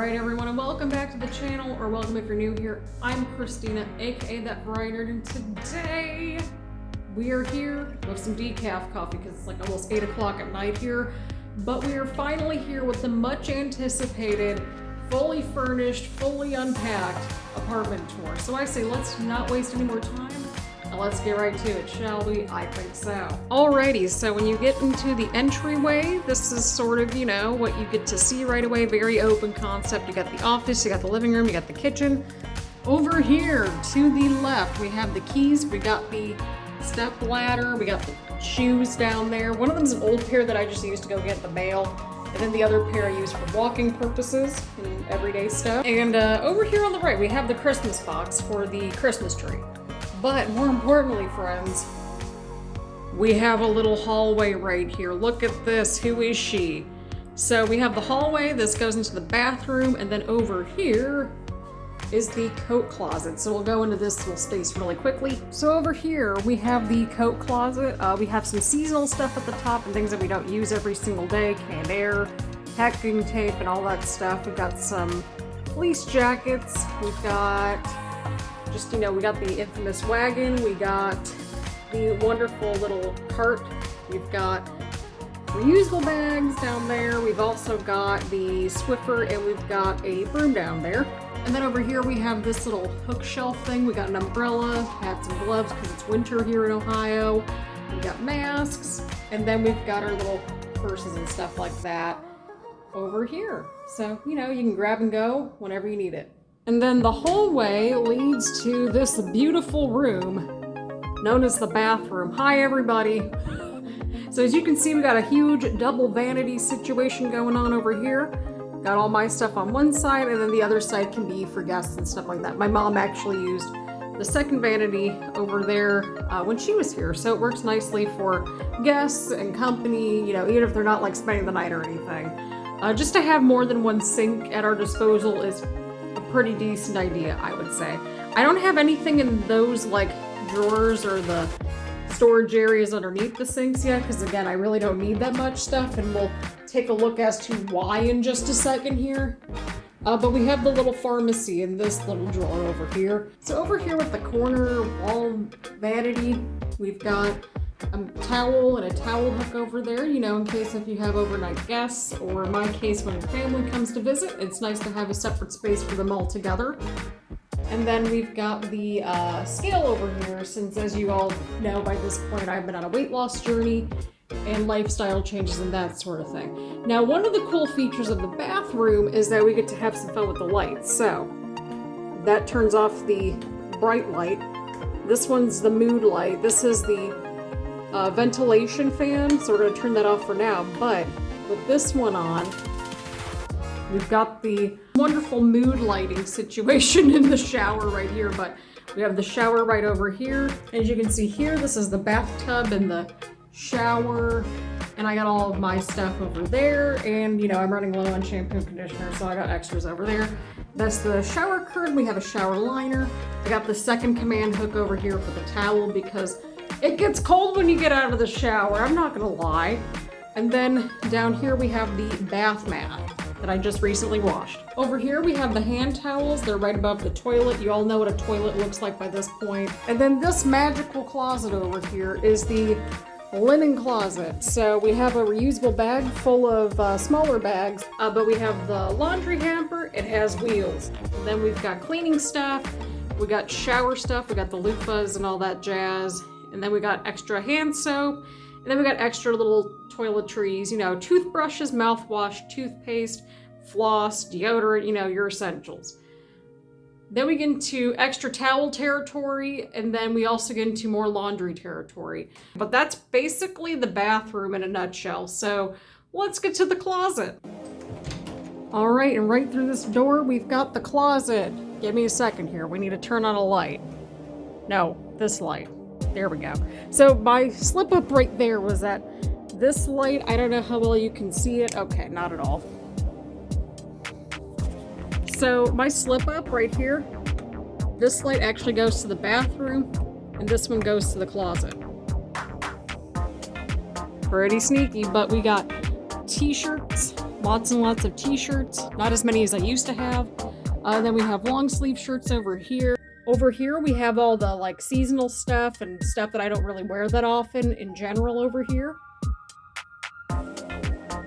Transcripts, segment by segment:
Alright everyone, and welcome back to the channel, or welcome if you're new here. I'm Christina, aka That Variety Nerd, and today we are here with some decaf coffee because it's like almost 8 o'clock at night here. But we are finally here with the much anticipated, fully furnished, fully unpacked apartment tour. So I say let's not waste any more time. Now let's get right to it, shall we? I think so. Alrighty, so when you get into the entryway, this is sort of, you know, what you get to see right away. Very open concept. You got the office, you got the living room, you got the kitchen. Over here to the left, we have the keys, we got the step ladder, we got the shoes down there. One of them is an old pair that I just used to go get the mail. And then the other pair I use for walking purposes and everyday stuff. And over here on the right, we have the Christmas box for the Christmas tree. But more importantly, friends, we have a little hallway right here. Look at this, who is she? So we have the hallway, this goes into the bathroom, and then over here is the coat closet. So we'll go into this little space really quickly. So over here, we have the coat closet. We have some seasonal stuff at the top and things that we don't use every single day, canned air, packing tape, and all that stuff. We've got some fleece jackets. We've got just, you know, we got the infamous wagon, we got the wonderful little cart, we've got reusable bags down there, we've also got the Swiffer, and we've got a broom down there. And then over here we have this little hook shelf thing, we got an umbrella, had some gloves because it's winter here in Ohio, we got masks, and then we've got our little purses and stuff like that over here. So, you know, you can grab and go whenever you need it. And then the hallway leads to this beautiful room known as the bathroom. Hi, everybody. So as you can see, we got a huge double vanity situation going on over here. Got all my stuff on one side, and then the other side can be for guests and stuff like that. My mom actually used the second vanity over there when she was here, so it works nicely for guests and company, you know, even if they're not like spending the night or anything. Just to have more than one sink at our disposal is a pretty decent idea, I would say. I don't have anything in those like drawers or the storage areas underneath the sinks yet, because again, I really don't need that much stuff, and we'll take a look as to why in just a second here. But we have the little pharmacy in this little drawer over here. So over here with the corner wall vanity, we've got a towel and a towel hook over there, you know, in case if you have overnight guests, or in my case when your family comes to visit, it's nice to have a separate space for them all together. And then we've got the scale over here, since as you all know by this point, I've been on a weight loss journey and lifestyle changes and that sort of thing. Now, one of the cool features of the bathroom is that we get to have some fun with the lights. So that turns off the bright light. This one's the mood light. This is the ventilation fan, so we're going to turn that off for now. But with this one on, we've got the wonderful mood lighting situation in the shower right here, but we have the shower right over here. As you can see here, this is the bathtub and the shower, and I got all of my stuff over there, and you know, I'm running low on shampoo and conditioner, so I got extras over there. That's the shower curtain. We have a shower liner. I got the second command hook over here for the towel because it gets cold when you get out of the shower, I'm not gonna lie. And then down here we have the bath mat that I just recently washed. Over here we have the hand towels. They're right above the toilet. You all know what a toilet looks like by this point. And then this magical closet over here is the linen closet. So we have a reusable bag full of smaller bags, but we have the laundry hamper. It has wheels. And then we've got cleaning stuff. We got shower stuff. We got the loofahs and all that jazz. And then we got extra hand soap. And then we got extra little toiletries, you know, toothbrushes, mouthwash, toothpaste, floss, deodorant, you know, your essentials. Then we get into extra towel territory, and then we also get into more laundry territory. But that's basically the bathroom in a nutshell. So let's get to the closet. All right, and right through this door, we've got the closet. Give me a second here. We need to turn on a light. No, this light. There we go. So my slip up right there was that this light, I don't know how well you can see it. Okay, not at all. So my slip up right here, this light actually goes to the bathroom, and this one goes to the closet. Pretty sneaky, but we got t-shirts, Lots and lots of t-shirts, not as many as I used to have. Then we have long sleeve shirts over here. Over here we have all the like seasonal stuff and stuff that I don't really wear that often in general over here.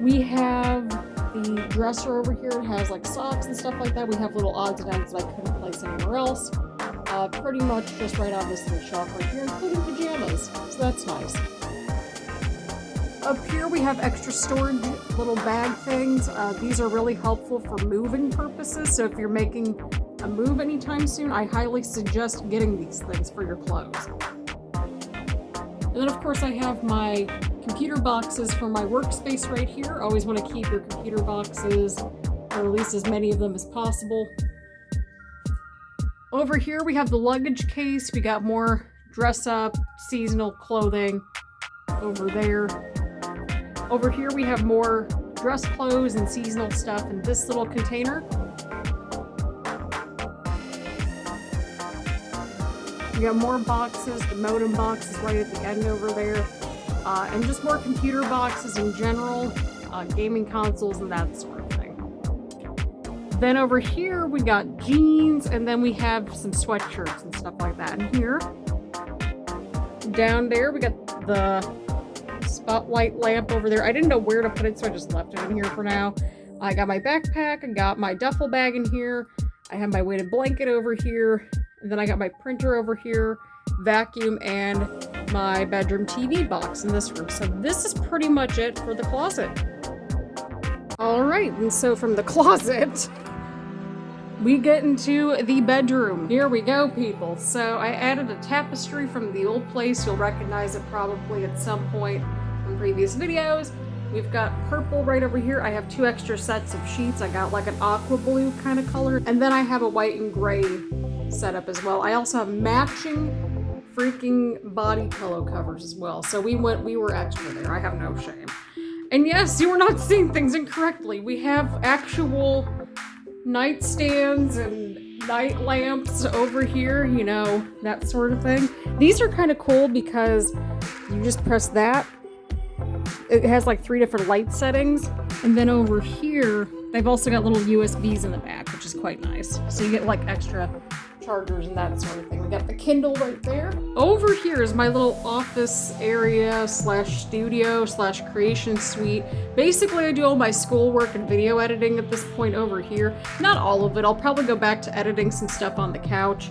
We have the dresser over here. It has like socks and stuff like that. We have little odds and ends that I couldn't place anywhere else. Pretty much just right on this little shelf right here, including pajamas. So that's nice. Up here we have extra storage little bag things. These are really helpful for moving purposes. So if you're making a move anytime soon, I highly suggest getting these things for your clothes. And then of course I have my computer boxes for my workspace right here. Always want to keep your computer boxes, or at least as many of them as possible. Over here we have the luggage case. We got more dress up, seasonal clothing over there. Over here we have more dress clothes and seasonal stuff in this little container. We got more boxes. The modem box is right at the end over there. And just more computer boxes in general, gaming consoles and that sort of thing. Then over here we got jeans, and then we have some sweatshirts and stuff like that in here. Down there we got the spotlight lamp over there. I didn't know where to put it, so I just left it in here for now. I got my backpack, I got my duffel bag in here, I have my weighted blanket over here, and then I got my printer over here, vacuum, and my bedroom TV box in this room. So this is pretty much it for the closet. Alright, and so from the closet, we get into the bedroom. Here we go, people. So I added a tapestry from the old place. You'll recognize it probably at some point from previous videos. We've got purple right over here. I have 2 extra sets of sheets. I got like an aqua blue kind of color. And then I have a white and gray setup as well. I also have matching freaking body pillow covers as well. So we were extra there. I have no shame. And yes, you are not seeing things incorrectly. We have actual nightstands and night lamps over here, you know, that sort of thing. These are kind of cool because you just press that. It has like 3 different light settings. And then over here, they've also got little USBs in the back, which is quite nice. So you get like extra chargers and that sort of thing. We got the Kindle right there. Over here is my little office area slash studio slash creation suite. Basically, I do all my schoolwork and video editing at this point over here. Not all of it. I'll probably go back to editing some stuff on the couch.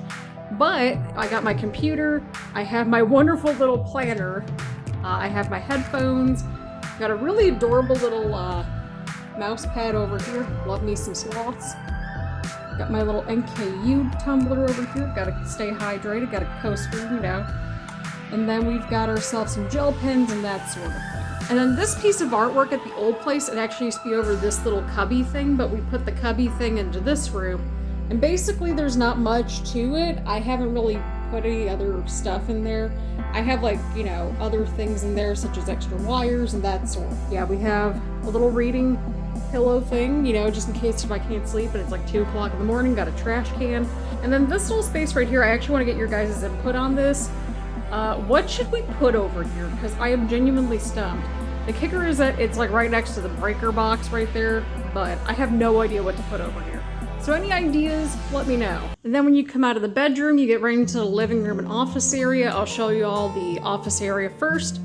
But I got my computer. I have my wonderful little planner. I have my headphones. Got a really adorable little mouse pad over here. Love me some sloths. Got my little NKU tumbler over here. Gotta stay hydrated. Got a coaster, you know. And then we've got ourselves some gel pens and that sort of thing. And then this piece of artwork at the old place, it actually used to be over this little cubby thing, but we put the cubby thing into this room. And basically there's not much to it. I haven't really put any other stuff in there. I have like, you know, other things in there such as extra wires and that sort. Yeah, we have a little reading pillow thing, you know, just in case if I can't sleep and it's like 2 o'clock in the morning. Got a trash can. And then this little space right here, I actually want to get your guys' input on this. What should we put over here? Because I am genuinely stumped. The kicker is that it's like right next to the breaker box right there, but I have no idea what to put over here. So any ideas, let me know. And then when you come out of the bedroom, you get right into the living room and office area. I'll show you all the office area first.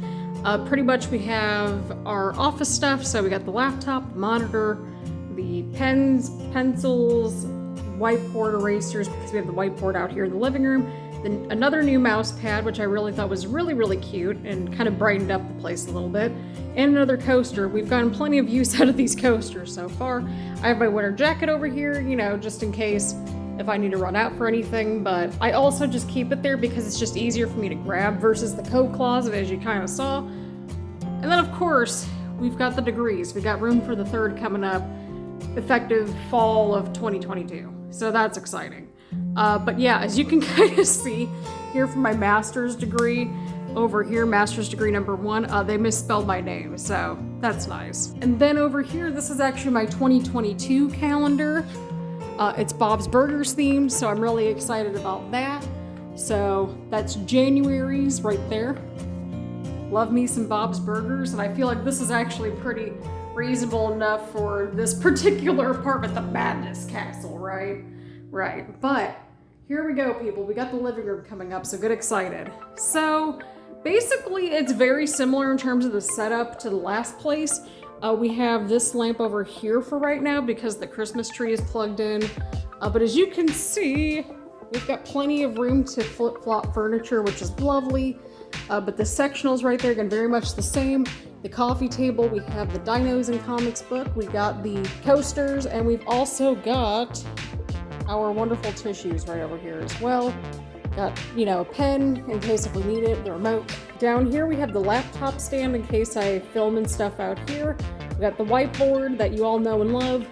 Pretty much we have our office stuff. So we got the laptop, the monitor, the pens, pencils, whiteboard erasers, because we have the whiteboard out here in the living room. Then another new mouse pad, which I really thought was really cute and kind of brightened up the place a little bit. And another coaster. We've gotten plenty of use out of these coasters so far. I have my winter jacket over here, you know, just in case if I need to run out for anything, but I also just keep it there because it's just easier for me to grab versus the coat closet, as you kind of saw. And then of course, we've got the degrees. We got room for the 3rd coming up, effective fall of 2022. So that's exciting. But yeah, as you can kind of see here from my master's degree, over here, master's degree number 1, they misspelled my name, so that's nice. And then over here, this is actually my 2022 calendar. It's Bob's Burgers themed, so I'm really excited about that. So that's January's right there. Love me some Bob's Burgers, and I feel like this is actually pretty reasonable enough for this particular apartment, the Madness Castle, right? Right, but here we go, people. We got the living room coming up, so get excited. So basically, it's very similar in terms of the setup to the last place. We have this lamp over here for right now because the Christmas tree is plugged in. But as you can see, we've got plenty of room to flip-flop furniture, which is lovely. But the sectional's right there, again, very much the same. The coffee table, we have the Dinos and Comics book, we got the coasters, and we've also got our wonderful tissues right over here as well. Got, you know, a pen in case if we need it, the remote. Down here we have the laptop stand in case I film and stuff out here. We got the whiteboard that you all know and love.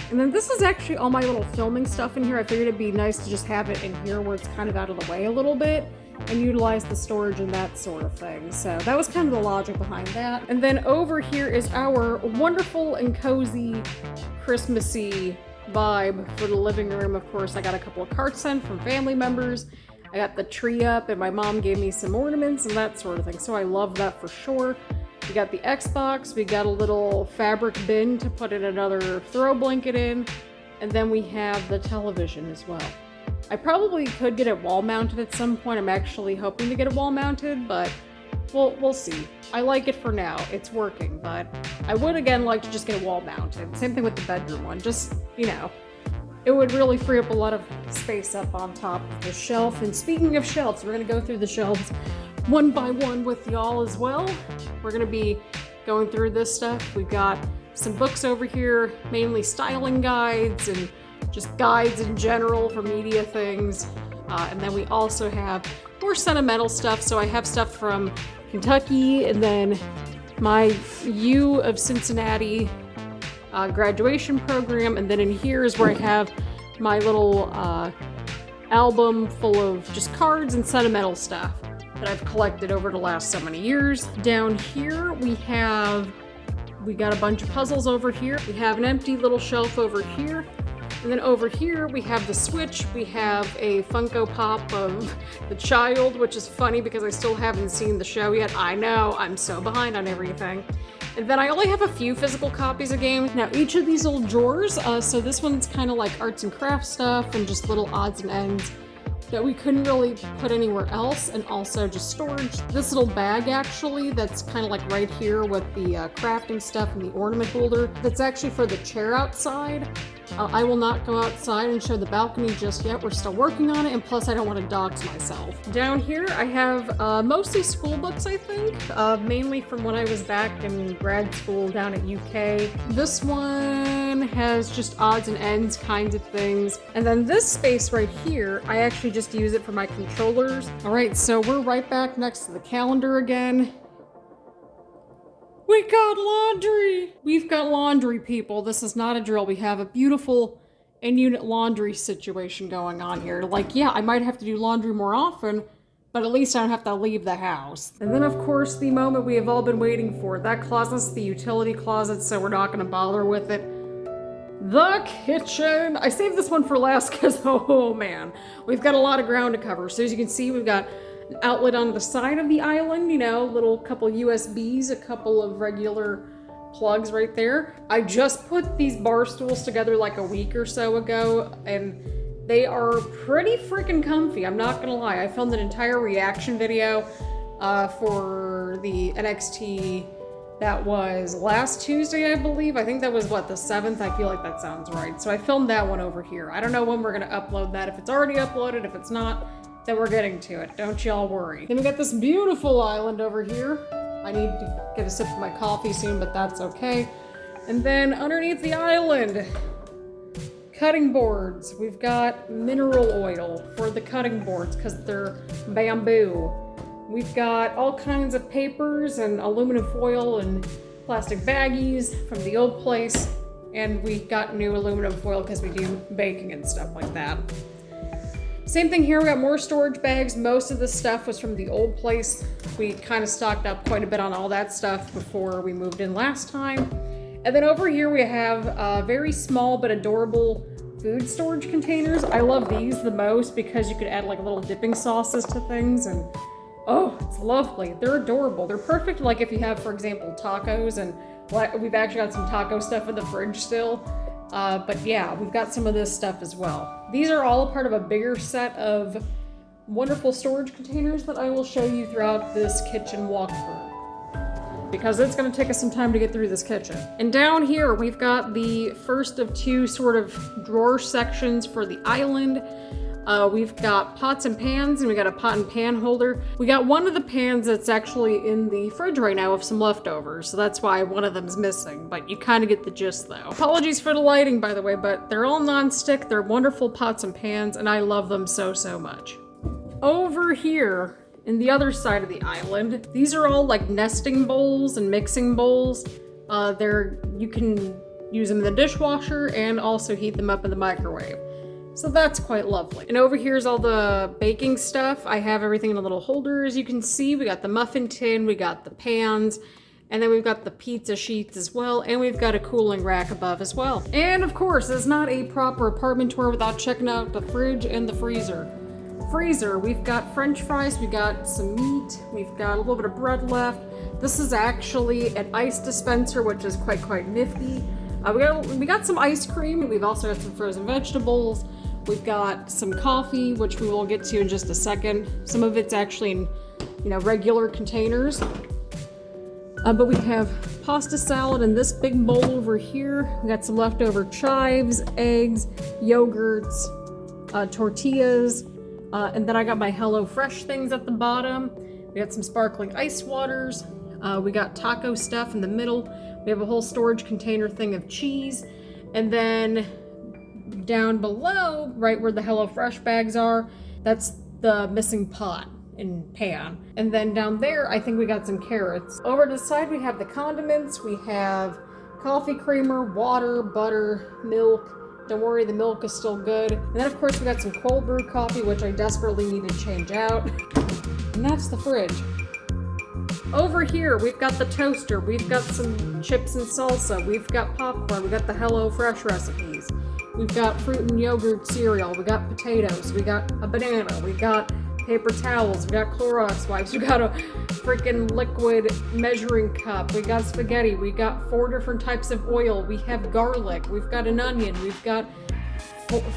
And then this is actually all my little filming stuff in here. I figured it'd be nice to just have it in here where it's kind of out of the way a little bit and utilize the storage and that sort of thing. So that was kind of the logic behind that. And then over here is our wonderful and cozy Christmassy vibe for the living room. Of course, I got a couple of cards sent from family members. I got the tree up and my mom gave me some ornaments and that sort of thing. So I love that for sure. We got the Xbox, we got a little fabric bin to put in another throw blanket in, and then we have the television as well. I probably could get it wall mounted at some point. I'm actually hoping to get it wall mounted, but we'll see. I like it for now. It's working, but I would again like to just get it wall mounted. Same thing with the bedroom one. Just, you know, it would really free up a lot of space up on top of the shelf. And speaking of shelves, we're gonna go through the shelves one by one with y'all as well. We're gonna be going through this stuff. We've got some books over here, mainly styling guides and just guides in general for media things. And then we also have more sentimental stuff. So I have stuff from Kentucky and then my U of Cincinnati graduation program. And then in here is where I have my little album full of just cards and sentimental stuff that I've collected over the last so many years. Down here we got a bunch of puzzles over here. We have an empty little shelf over here. And then over here we have the Switch. We have a Funko Pop of the Child, which is funny because I still haven't seen the show yet. I know, I'm so behind on everything. And then I only have a few physical copies of games. Now each of these little drawers, so this one's kind of like arts and crafts stuff and just little odds and ends that we couldn't really put anywhere else, and also just storage. This little bag actually, that's kind of like right here with the crafting stuff and the ornament holder, that's actually for the chair outside. I will not go outside and show the balcony just yet. We're still working on it, and plus I don't want to dox myself. Down here I have mostly school books, I think, mainly from when I was back in grad school down at UK. This one has just odds and ends kinds of things. And then this space right here, I actually just use it for my controllers. All right, so we're right back next to the calendar again. We got laundry! We've got laundry, people. This is not a drill. We have a beautiful in-unit laundry situation going on here. Like, yeah, I might have to do laundry more often, but at least I don't have to leave the house. And then, of course, the moment we have all been waiting for. That closet's the utility closet, so we're not gonna bother with it. The kitchen! I saved this one for last because, oh man, we've got a lot of ground to cover. So as you can see, we've got an outlet on the side of the island, you know, little couple USBs, a couple of regular plugs right there. I just put these bar stools together like a week or so ago, and they are pretty freaking comfy, I'm not gonna lie. I filmed an entire reaction video for the NXT. That was last Tuesday, I believe. I think that was, what, the 7th? I feel like that sounds right. So I filmed that one over here. I don't know when we're gonna upload that. If it's already uploaded, if it's not, then we're getting to it. Don't y'all worry. Then we got this beautiful island over here. I need to get a sip of my coffee soon, but that's okay. And then underneath the island, cutting boards. We've got mineral oil for the cutting boards because they're bamboo. We've got all kinds of papers and aluminum foil and plastic baggies from the old place. And we got new aluminum foil because we do baking and stuff like that. Same thing here, we got more storage bags. Most of the stuff was from the old place. We kind of stocked up quite a bit on all that stuff before we moved in last time. And then over here we have very small but adorable food storage containers. I love these the most because you could add like little dipping sauces to things, and oh, it's lovely. They're adorable. They're perfect like if you have, for example, tacos and We've actually got some taco stuff in the fridge still. But yeah, we've got some of this stuff as well. These are all a part of a bigger set of wonderful storage containers that I will show you throughout this kitchen walkthrough, because it's going to take us some time to get through this kitchen. And down here we've got the first of two sort of drawer sections for the island. We've got pots and pans, and we got a pot and pan holder. We got one of the pans that's actually in the fridge right now with some leftovers, so that's why one of them's missing, but you kind of get the gist though. Apologies for the lighting, by the way, but they're all non-stick, they're wonderful pots and pans, and I love them so much. Over here, in the other side of the island, these are all like nesting bowls and mixing bowls. You can use them in the dishwasher and also heat them up in the microwave. So that's quite lovely. And over here's all the baking stuff. I have everything in a little holder, as you can see. We got the muffin tin, we got the pans, and then we've got the pizza sheets as well, and we've got a cooling rack above as well. And of course, it's not a proper apartment tour without checking out the fridge and the freezer. We've got French fries, we got some meat, we've got a little bit of bread left. This is actually an ice dispenser, which is quite nifty. We got some ice cream, we've also got some frozen vegetables. We've got some coffee, which we will get to in just a second. Some of it's actually in, regular containers. But we have pasta salad in this big bowl over here. We got some leftover chives, eggs, yogurts, tortillas, and then I got my HelloFresh things at the bottom. We got some sparkling ice waters. We got taco stuff in the middle. We have a whole storage container thing of cheese, and then down below, right where the HelloFresh bags are, that's the missing pot and pan. And then down there, I think we got some carrots. Over to the side, we have the condiments. We have coffee creamer, water, butter, milk. Don't worry, the milk is still good. And then of course we got some cold brew coffee, which I desperately need to change out. And that's the fridge. Over here, we've got the toaster. We've got some chips and salsa. We've got popcorn. We got the HelloFresh recipes. We've got fruit and yogurt cereal, we got potatoes, we got a banana, we got paper towels, we got Clorox wipes, we got a freaking liquid measuring cup, we got spaghetti, we got 4 different types of oil, we have garlic, we've got an onion, we've got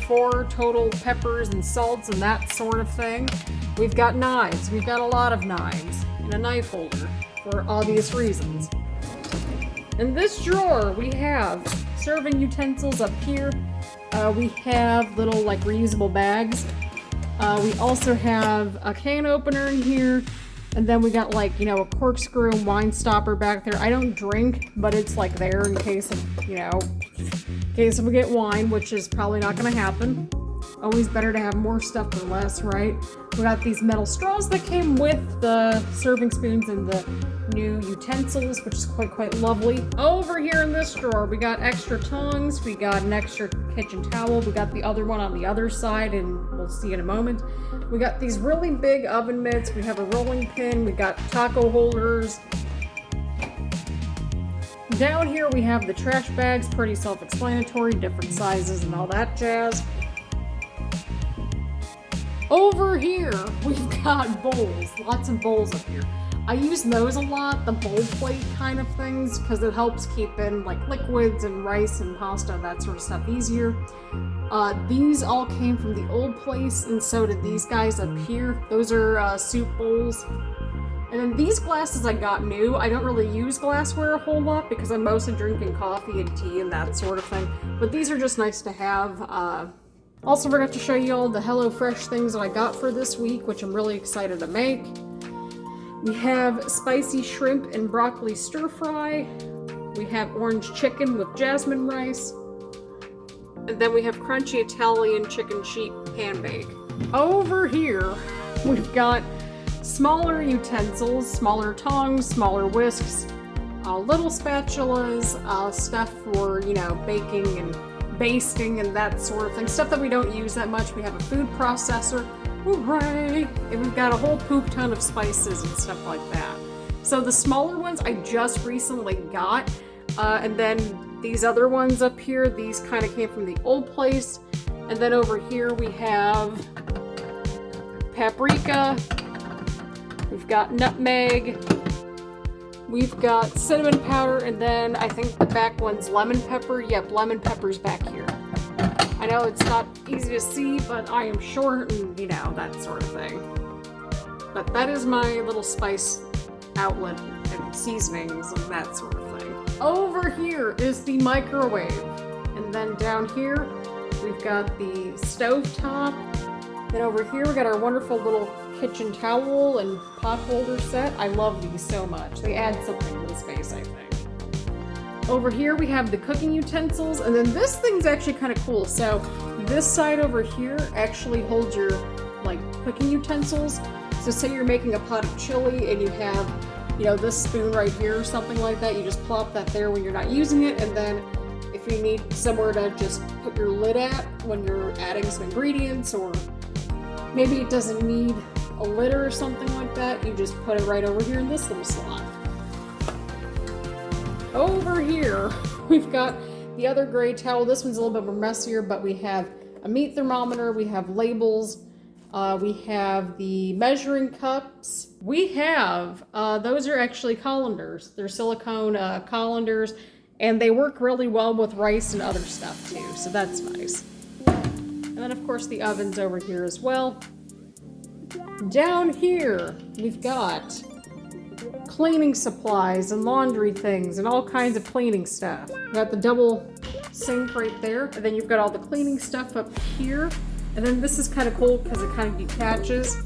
4 total peppers and salts and that sort of thing. We've got knives, we've got a lot of knives, and a knife holder for obvious reasons. In this drawer, we have serving utensils up here. We have little reusable bags. We also have a can opener in here, and then we got a corkscrew and wine stopper back there. I don't drink, but it's there in case of in case we get wine, which is probably not going to happen. Always better to have more stuff than less, right? We got these metal straws that came with the serving spoons and the new utensils, which is quite lovely. Over here in this drawer, we got extra tongs, we got an extra kitchen towel, we got the other one on the other side, and we'll see in a moment. We got these really big oven mitts, we have a rolling pin, we got taco holders. Down here we have the trash bags, pretty self-explanatory, different sizes and all that jazz. Over here, we've got bowls, lots of bowls up here. I use those a lot, the bowl plate kind of things, because it helps keep in liquids and rice and pasta and that sort of stuff easier. These all came from the old place, and so did these guys up here. Those are soup bowls. And then these glasses I got new. I don't really use glassware a whole lot because I'm mostly drinking coffee and tea and that sort of thing. But these are just nice to have. Also forgot to show you all the HelloFresh things that I got for this week, which I'm really excited to make. We have spicy shrimp and broccoli stir fry. We have orange chicken with jasmine rice. And then we have crunchy Italian chicken sheet pan bake. Over here, we've got smaller utensils, smaller tongs, smaller whisks, little spatulas, stuff for, baking and basting and that sort of thing. Stuff that we don't use that much. We have a food processor. Hooray! And we've got a whole poop ton of spices and stuff like that. So the smaller ones I just recently got. And then these other ones up here, these kind of came from the old place. And then over here we have paprika. We've got nutmeg. we've got cinnamon powder, and then I think the back one's lemon pepper. Yep, lemon pepper's back here. I know it's not easy to see, but I am short and, you know, that sort of thing. But that is my little spice outlet and seasonings and that sort of thing. Over here is the microwave. And then down here, we've got the stove top. Then over here, we got our wonderful little kitchen towel and pot holder set. I love these so much. They add something to the space, I think. Over here we have the cooking utensils, and then this thing's actually kind of cool. So this side over here actually holds your like cooking utensils. So say you're making a pot of chili and you have, you know, this spoon right here or something like that. You just plop that there when you're not using it, and then if you need somewhere to just put your lid at when you're adding some ingredients, or maybe it doesn't need a lid or something like that, you just put it right over here in this little slot. Over here, we've got the other gray towel. This one's a little bit more messier, but we have a meat thermometer, we have labels, we have the measuring cups. We have, those are actually colanders. They're silicone colanders, and they work really well with rice and other stuff too, so that's nice. And then of course the oven's over here as well. Down here, we've got cleaning supplies and laundry things and all kinds of cleaning stuff. We've got the double sink right there, and then you've got all the cleaning stuff up here. And then this is kind of cool because it kind of detaches.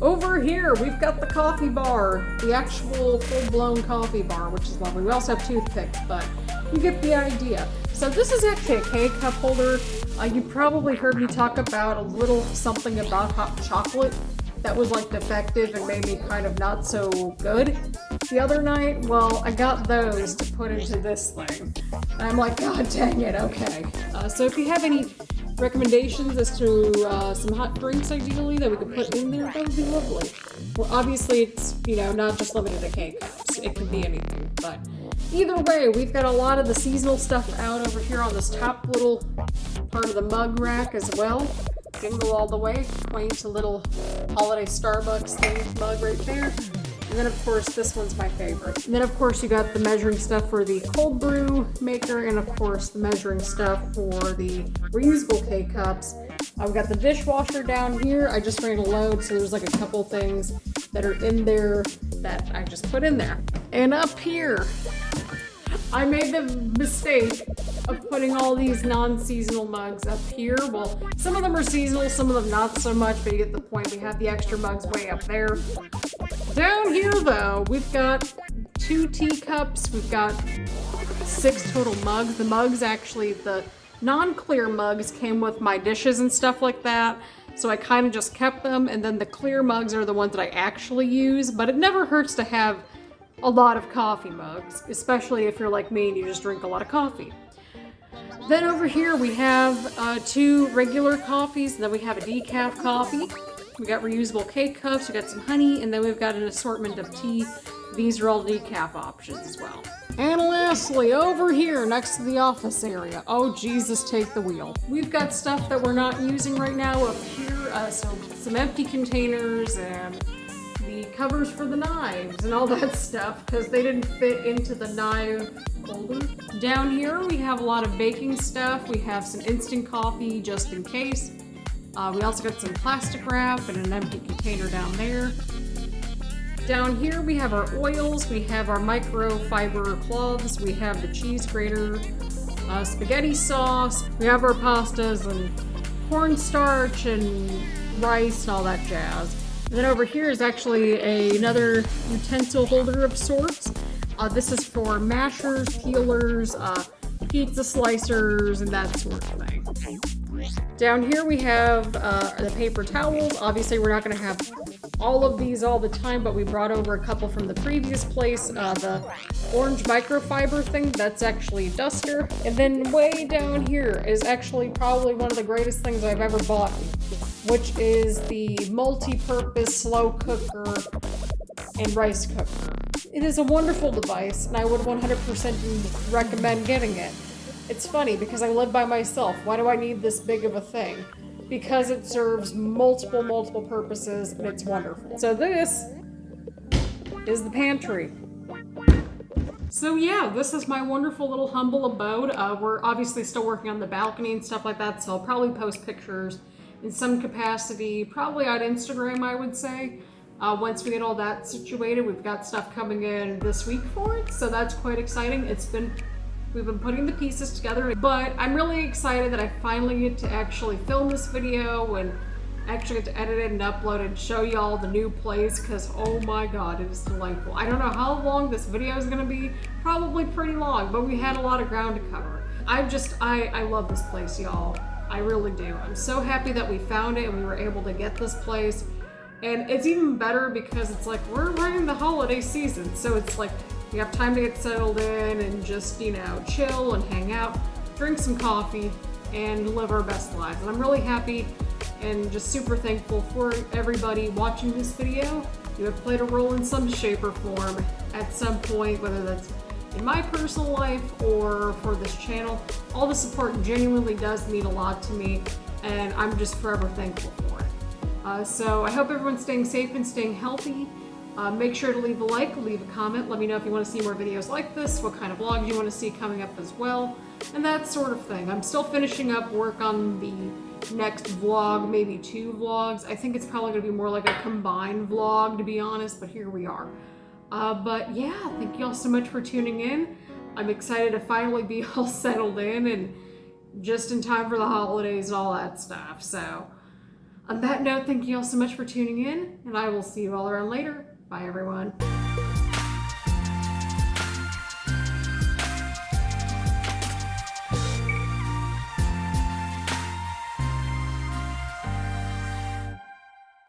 Over here, we've got the coffee bar, the actual full-blown coffee bar, which is lovely. We also have toothpicks, but you get the idea. So this is actually a K-cup holder. You probably heard me talk about a little something about hot chocolate that was like defective and made me kind of not so good the other night. Well, I got those to put into this thing. And I'm like, God dang it, okay. So if you have any recommendations as to some hot drinks ideally that we could put in there, that would be lovely. Well, obviously it's, you know, not just limited to K-cups. It can be anything, but either way, we've got a lot of the seasonal stuff out over here on this top little part of the mug rack as well. Jingle all the way, quaint little holiday Starbucks themed mug right there. And then of course this one's my favorite. And then of course you got the measuring stuff for the cold brew maker, and of course the measuring stuff for the reusable K-cups. I've got the dishwasher down here. I just ran a load, so there's like a couple things that are in there that I just put in there. And up here, I made the mistake of putting all these non-seasonal mugs up here. Well, some of them are seasonal, some of them not so much, but you get the point. We have the extra mugs way up there. Down here, though, we've got 2 teacups. We've got 6 total mugs. The mugs, actually, the non-clear mugs came with my dishes and stuff like that, so I kind of just kept them, and then the clear mugs are the ones that I actually use, but it never hurts to have a lot of coffee mugs, especially if you're like me and you just drink a lot of coffee. Then over here we have 2 regular coffees, and then we have a decaf coffee. We got reusable K-cups, we got some honey, and then we've got an assortment of tea. These are all decaf options as well. And lastly, over here next to the office area, oh Jesus, take the wheel. We've got stuff that we're not using right now up here, so some empty containers and the covers for the knives and all that stuff, because they didn't fit into the knife holder. Down here we have a lot of baking stuff. We have some instant coffee just in case. We also got some plastic wrap and an empty container down there. Down here we have our oils, we have our microfiber cloths, we have the cheese grater, spaghetti sauce, we have our pastas and cornstarch and rice and all that jazz. And then over here is actually another utensil holder of sorts. This is for mashers, peelers, pizza slicers, and that sort of thing. Down here we have the paper towels. Obviously we're not going to have all of these all the time, but we brought over a couple from the previous place. The orange microfiber thing, that's actually a duster. And then way down here is actually probably one of the greatest things I've ever bought, which is the multi-purpose slow cooker and rice cooker. It is a wonderful device, and I would 100% recommend getting it. It's funny because I live by myself. Why do I need this big of a thing? Because it serves multiple purposes, and it's wonderful. So this is the pantry. So yeah, this is my wonderful little humble abode. We're obviously still working on the balcony and stuff like that, so I'll probably post pictures in some capacity, probably on Instagram, I would say. Once we get all that situated, we've got stuff coming in this week for it, so that's quite exciting. We've been putting the pieces together, but I'm really excited that I finally get to actually film this video and actually get to edit it and upload it and show you all the new place, because oh my god, it is delightful. I don't know how long this video is going to be, probably pretty long, but we had a lot of ground to cover. I love this place, y'all. I really do. I'm so happy that we found it and we were able to get this place. And it's even better because it's like we're right in the holiday season, so it's like we have time to get settled in and just, you know, chill and hang out, drink some coffee, and live our best lives. And I'm really happy and just super thankful for everybody watching this video. You have played a role in some shape or form at some point, whether that's in my personal life or for this channel. All the support genuinely does mean a lot to me, and I'm just forever thankful for it. So I hope everyone's staying safe and staying healthy. Make sure to leave a like, leave a comment, let me know if you want to see more videos like this, what kind of vlogs you want to see coming up as well, and that sort of thing. I'm still finishing up work on the next vlog, maybe 2 vlogs. I think it's probably going to be more like a combined vlog, to be honest, but here we are. But yeah, thank you all so much for tuning in. I'm excited to finally be all settled in and just in time for the holidays and all that stuff. So on that note, thank you all so much for tuning in, and I will see you all around later. Bye, everyone.